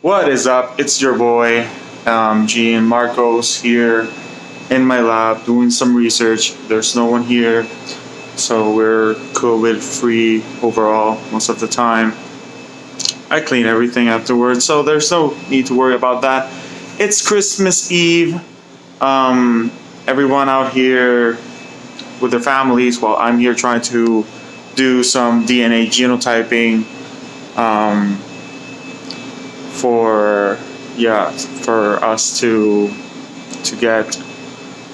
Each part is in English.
What is up? It's your boy, Gian Marcos here in my lab doing some research. There's no one here, so we're COVID free overall most of the time. I clean everything afterwards, so there's no need to worry about that. It's Christmas Eve. Everyone out here with their families, while I'm here trying to do some DNA genotyping. Um, for us to get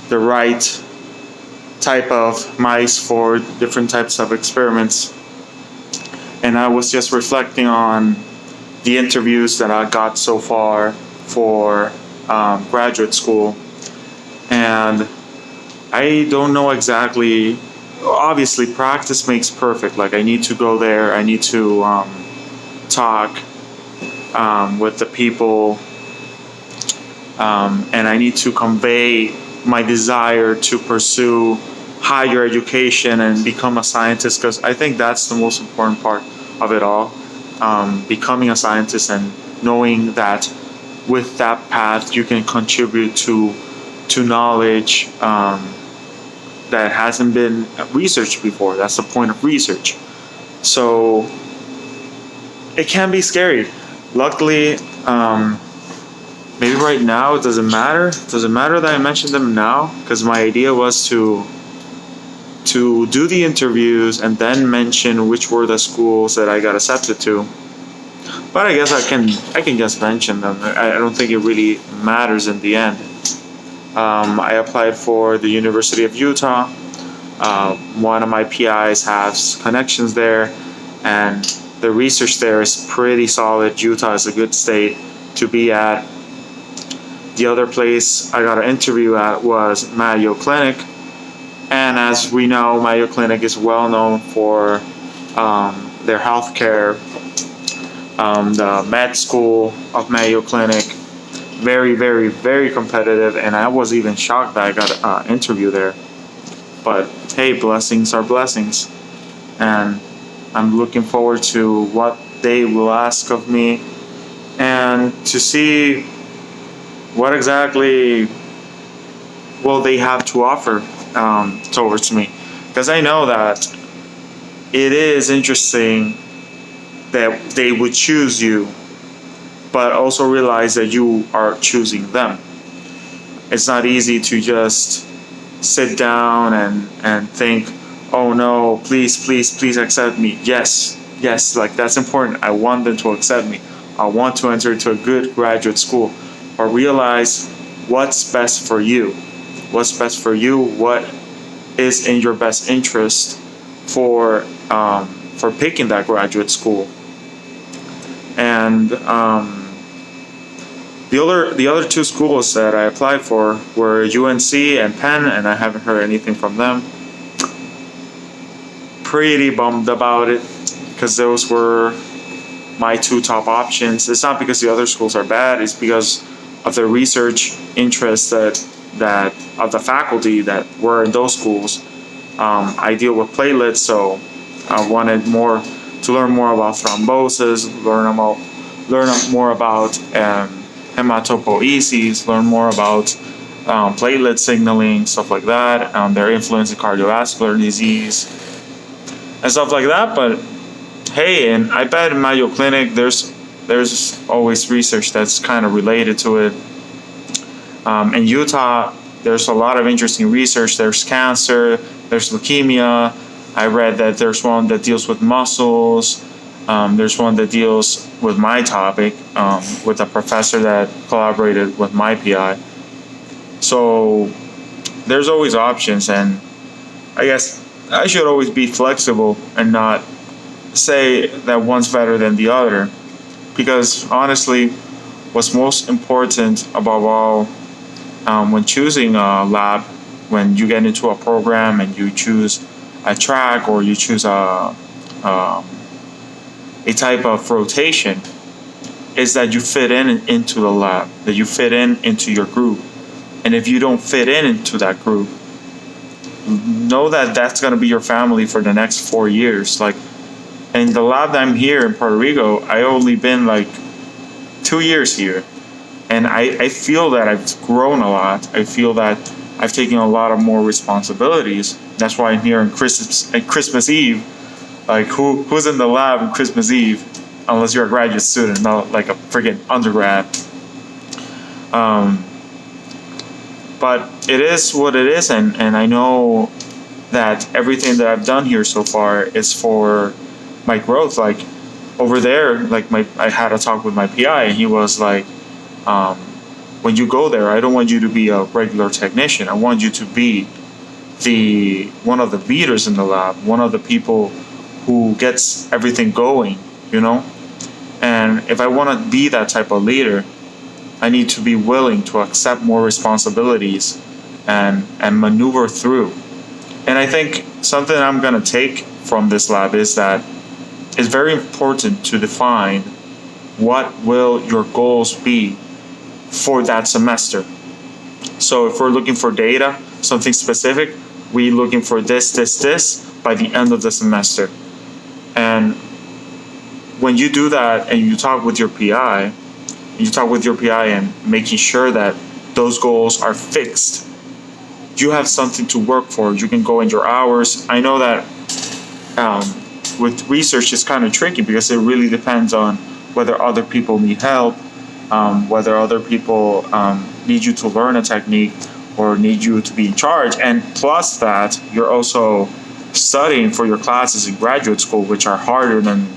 the right type of mice for different types of experiments. And I was just reflecting on the interviews that I got so far for graduate school, and I don't know exactly. Obviously, practice makes perfect. Like, I need to go there. I need to talk with the people, and I need to convey my desire to pursue higher education and become a scientist, because I think that's the most important part of it all. Becoming a scientist and knowing that with that path you can contribute to knowledge that hasn't been researched before. That's the point of research. So it can be scary. Luckily, maybe right now it doesn't matter. It doesn't matter that I mentioned them now, because my idea was to do the interviews and then mention which were the schools that I got accepted to. But I guess I can just mention them. I don't think it really matters in the end. I applied for the University of Utah. One of my PIs has connections there, and the research there is pretty solid. Utah is a good state to be at. The other place I got an interview at was Mayo Clinic, and as we know, Mayo Clinic is well known for their healthcare. The med school of Mayo Clinic, very, very, very competitive, and I was even shocked that I got an interview there. But hey, blessings are blessings, and I'm looking forward to what they will ask of me and to see what exactly will they have to offer towards me, because I know that it is interesting that they would choose you, but also realize that you are choosing them. It's not easy to just sit down and think, oh no, please, please, please accept me. Yes, like, that's important. I want them to accept me. I want to enter into a good graduate school. But realize what's best for you. What's best for you, what is in your best interest for picking that graduate school. And the other two schools that I applied for were UNC and Penn, and I haven't heard anything from them. Pretty bummed about it, because those were my two top options. It's not because the other schools are bad, it's because of the research interests that of the faculty that were in those schools. I deal with platelets, so I wanted to learn more about thrombosis, learn more about hematopoiesis, learn more about platelet signaling, stuff like that, their influence in cardiovascular disease, and stuff like that. But hey, and I bet in Mayo Clinic there's always research that's kind of related to it. In Utah, there's a lot of interesting research. There's cancer, there's leukemia. I read that there's one that deals with muscles. There's one that deals with my topic, with a professor that collaborated with my PI. So there's always options, and I guess I should always be flexible and not say that one's better than the other, because honestly, what's most important above all, when choosing a lab, when you get into a program and you choose a track or you choose a type of rotation, is that you fit into the lab, that you fit into your group. And if you don't fit into that group, know that that's going to be your family for the next 4 years. Like, in the lab that I'm here in Puerto Rico, I only been like 2 years here, and I feel that I've grown a lot. I feel that I've taken a lot of more responsibilities. That's why I'm here on Christmas Eve. Like who's in the lab on Christmas Eve, unless you're a graduate student, not like a freaking undergrad. Um, but it is what it is, and I know that everything that I've done here so far is for my growth. Like over there, like I had a talk with my PI, and he was like, um, when you go there, I don't want you to be a regular technician. I want you to be the one of the leaders in the lab, one of the people who gets everything going, you know? And if I want to be that type of leader, I need to be willing to accept more responsibilities and maneuver through. And I think something I'm going to take from this lab is that it's very important to define what will your goals be for that semester. So if we're looking for data, something specific, we're looking for this by the end of the semester. And when you do that and you talk with your PI, and making sure that those goals are fixed, you have something to work for. You can go in your hours. I know that with research it's kind of tricky because it really depends on whether other people need help, whether other people need you to learn a technique or need you to be in charge. And plus that, you're also studying for your classes in graduate school, which are harder than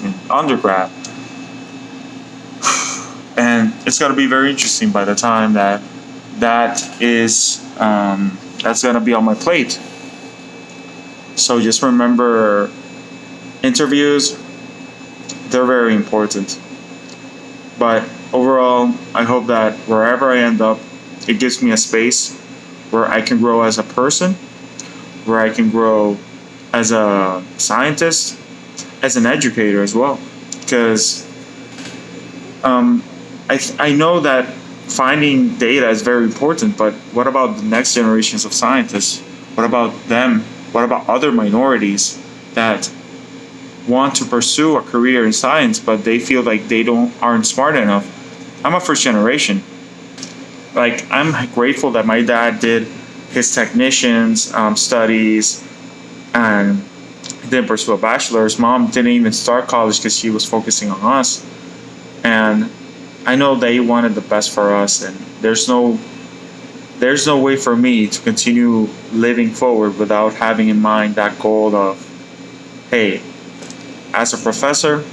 in undergrad. And it's going to be very interesting by the time that's going to be on my plate. So just remember, interviews, they're very important. But overall, I hope that wherever I end up, it gives me a space where I can grow as a person, where I can grow as a scientist, as an educator as well. Because I know that finding data is very important, but what about the next generations of scientists? What about them? What about other minorities that want to pursue a career in science, but they feel like they aren't smart enough? I'm a first generation. Like, I'm grateful that my dad did his technician's studies and didn't pursue a bachelor's. Mom didn't even start college because she was focusing on us. And I know they wanted the best for us, and there's no way for me to continue living forward without having in mind that goal of, hey, as a professor,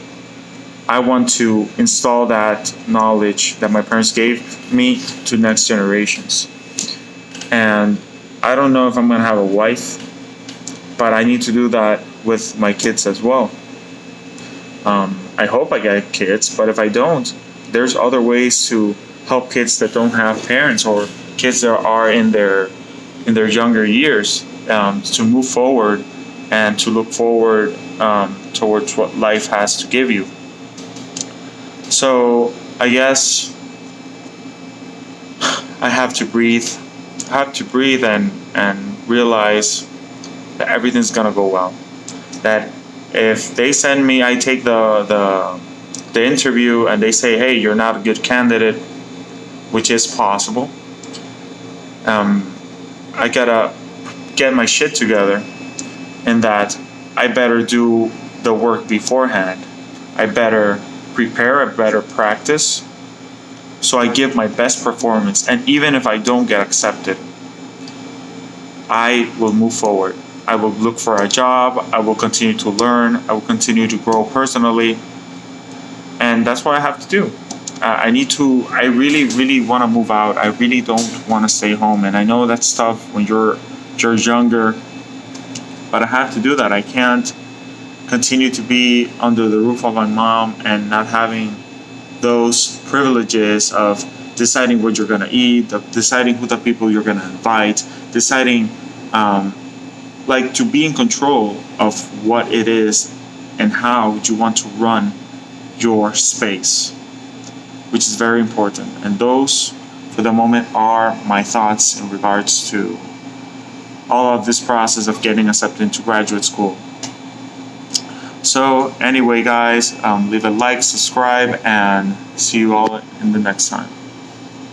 I want to install that knowledge that my parents gave me to next generations. And I don't know if I'm going to have a wife, but I need to do that with my kids as well. I hope I get kids, but if I don't, there's other ways to help kids that don't have parents, or kids that are in their younger years, to move forward and to look forward towards what life has to give you. So I guess I have to breathe. And realize that everything's gonna go well. That if they send me, I take the interview and they say, hey, you're not a good candidate, which is possible. I gotta get my shit together, and that I better do the work beforehand. I better prepare, I better practice, so I give my best performance. And even if I don't get accepted, I will move forward. I will look for a job. I will continue to learn. I will continue to grow personally. And that's what I have to do. I really, really want to move out. I really don't want to stay home. And I know that's tough when you're younger, but I have to do that. I can't continue to be under the roof of my mom and not having those privileges of deciding what you're going to eat, deciding who the people you're going to invite, deciding to be in control of what it is and how you want to run your space, which is very important. And those, for the moment, are my thoughts in regards to all of this process of getting accepted into graduate school. So anyway, guys, leave a like, subscribe, and see you all in the next time.